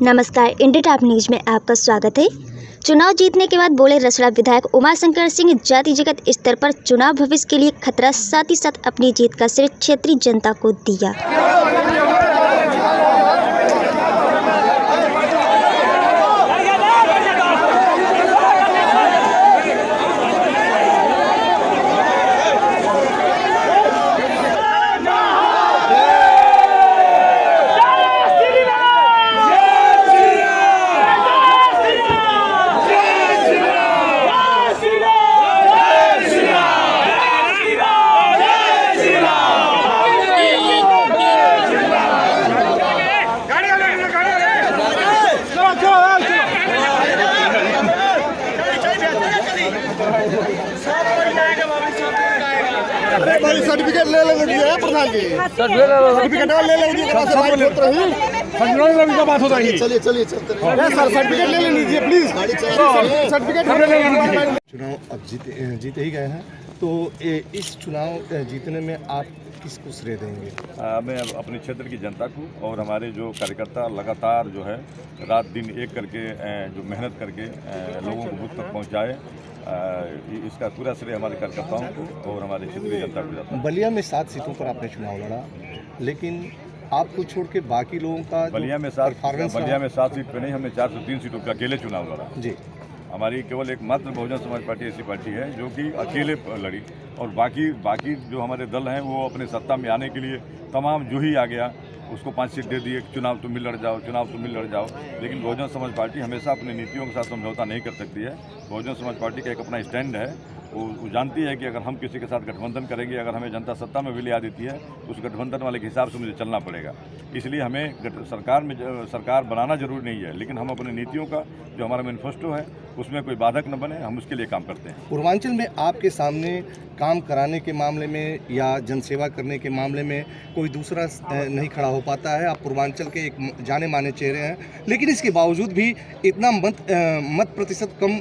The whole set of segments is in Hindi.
नमस्कार, इंडिया टॉप न्यूज में आपका स्वागत है। चुनाव जीतने के बाद बोले रसड़ा विधायक उमाशंकर सिंह, जाति जगत स्तर पर चुनाव भविष्य के लिए खतरा, साथ ही साथ अपनी जीत का श्रेय क्षेत्रीय जनता को दिया। सर्टिफिकेट ले लेंगे प्रधान जी, सर्टिफिकेट ले लेंगे बात होता है। चलिए चलिए चलते हैं सर, सर्टिफिकेट ले लीजिए प्लीज, सर्टिफिकेट। चुनाव अब जीते ही गए हैं, तो इस चुनाव जीतने में आप किसको श्रेय देंगे? मैं अपने क्षेत्र की जनता को और हमारे जो कार्यकर्ता लगातार जो है रात दिन एक करके जो मेहनत करके लोगों को बूथ तक पहुंचाए, इसका पूरा श्रेय हमारे कार्यकर्ताओं को और हमारे क्षेत्रीय जनता को जाता है। बलिया में 7 सीटों पर आपने चुनाव लड़ा, लेकिन आपको छोड़ के बाकी लोगों का बलिया में 7 सीट पे नहीं, हमने 403 सीटों पे अकेले चुनाव लड़ा जी। हमारी केवल एकमात्र बहुजन समाज पार्टी ऐसी पार्टी है जो कि अकेले लड़ी, और बाकी जो हमारे दल हैं वो अपने सत्ता में आने के लिए तमाम जो ही आ गया उसको 5 सीट दे दिए, चुनाव तुम लड़ जाओ, चुनाव तुम लड़ जाओ। लेकिन बहुजन समाज पार्टी हमेशा अपनी नीतियों के साथ समझौता नहीं कर सकती है। बहुजन समाज पार्टी का एक अपना स्टैंड है, वो जानती है कि अगर हम किसी के साथ गठबंधन करेंगे, अगर हमें जनता सत्ता में भी ले आ देती है तो उस गठबंधन वाले के हिसाब से मुझे चलना पड़ेगा। इसलिए हमें सरकार बनाना जरूरी नहीं है, लेकिन हम अपनी नीतियों का जो हमारा मैनिफेस्टो है उसमें कोई बाधक न बने, हम उसके लिए काम करते हैं। पूर्वांचल में आपके सामने काम कराने के मामले में या जनसेवा करने के मामले में कोई दूसरा नहीं खड़ा हो पाता है। आप पूर्वांचल के एक जाने माने चेहरे हैं, लेकिन इसके बावजूद भी इतना मत प्रतिशत कम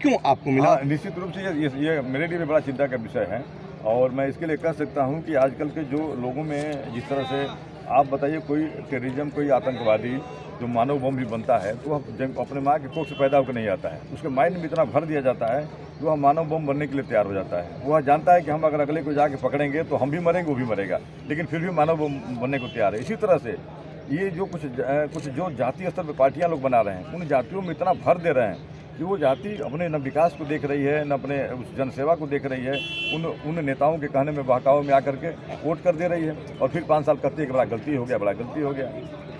क्यों आपको मिला? निश्चित रूप से ये मेरे लिए भी बड़ा चिंता का विषय है, और मैं इसके लिए कह सकता हूं कि आजकल के जो लोगों में जिस तरह से आप बताइए, कोई टेररिज्म, कोई आतंकवादी जो मानव बम भी बनता है तो अपने माँ के कोख से पैदा होकर नहीं आता है, उसके माइंड में इतना भर दिया जाता है कि वह मानव बम बनने के लिए तैयार हो जाता है। वह जानता है कि हम अगर अगले को जाके पकड़ेंगे तो हम भी मरेंगे, वो भी मरेगा, लेकिन फिर भी मानव बम बनने को तैयार है। इसी तरह से ये जो कुछ जो जातीय स्तर पर पार्टियाँ लोग बना रहे हैं, उन जातियों में इतना भर दे रहे हैं कि वो जाति अपने न विकास को देख रही है, न अपने उस जनसेवा को देख रही है। उन नेताओं के कहने में बहकावे में आकर के वोट कर दे रही है, और फिर 5 साल कहती है कि बड़ा गलती हो गया।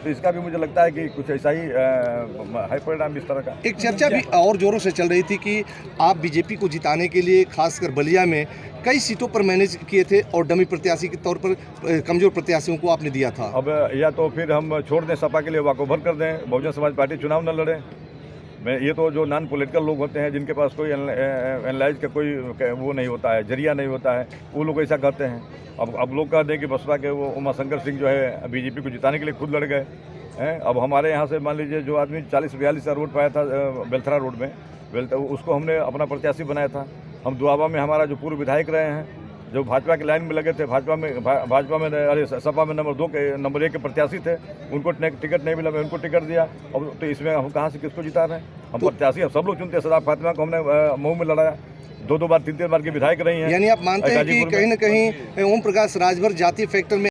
तो इसका भी मुझे लगता है कि कुछ ऐसा ही है परिणाम इस तरह का। एक चर्चा भी और जोरों से चल रही थी कि आप बीजेपी को जिताने के लिए खासकर बलिया में कई सीटों पर मैनेज किए थे और डमी प्रत्याशी के तौर पर कमजोर प्रत्याशियों को आपने दिया था। अब या तो फिर हम छोड़ दें, सपा के लिए वॉकओवर कर दें, बहुजन समाज पार्टी चुनाव न लड़े। ये तो जो नॉन पॉलिटिकल लोग होते हैं, जिनके पास कोई एनालाइज का कोई वो नहीं होता है, जरिया नहीं होता है, वो लोग ऐसा कहते हैं। अब लोग कहते हैं कि बसपा के वो उमाशंकर सिंह जो है बीजेपी को जिताने के लिए खुद लड़ गए हैं। अब हमारे यहाँ से मान लीजिए जो आदमी 40-42 का रोड पाया था बेलथरा रोड में, उसको हमने अपना प्रत्याशी बनाया था। हम दुआबा में हमारा जो पूर्व विधायक रहे हैं, जो भाजपा की लाइन में लगे थे, भाजपा में सपा में नंबर 1 के प्रत्याशी थे, उनको टिकट नहीं मिला, मैं उनको टिकट दिया। अब तो इसमें हम कहाँ से किसको जिता रहे हैं? हम प्रत्याशी अब सब लोग चुनते हैं। सदाब फातिमा को हमने मऊ में लड़ाया, 2 बार 3 बार की विधायक रही हैं। यानी आप मानते हैं कि कहीं न कहीं ओम प्रकाश राजभर जातीय फैक्टर में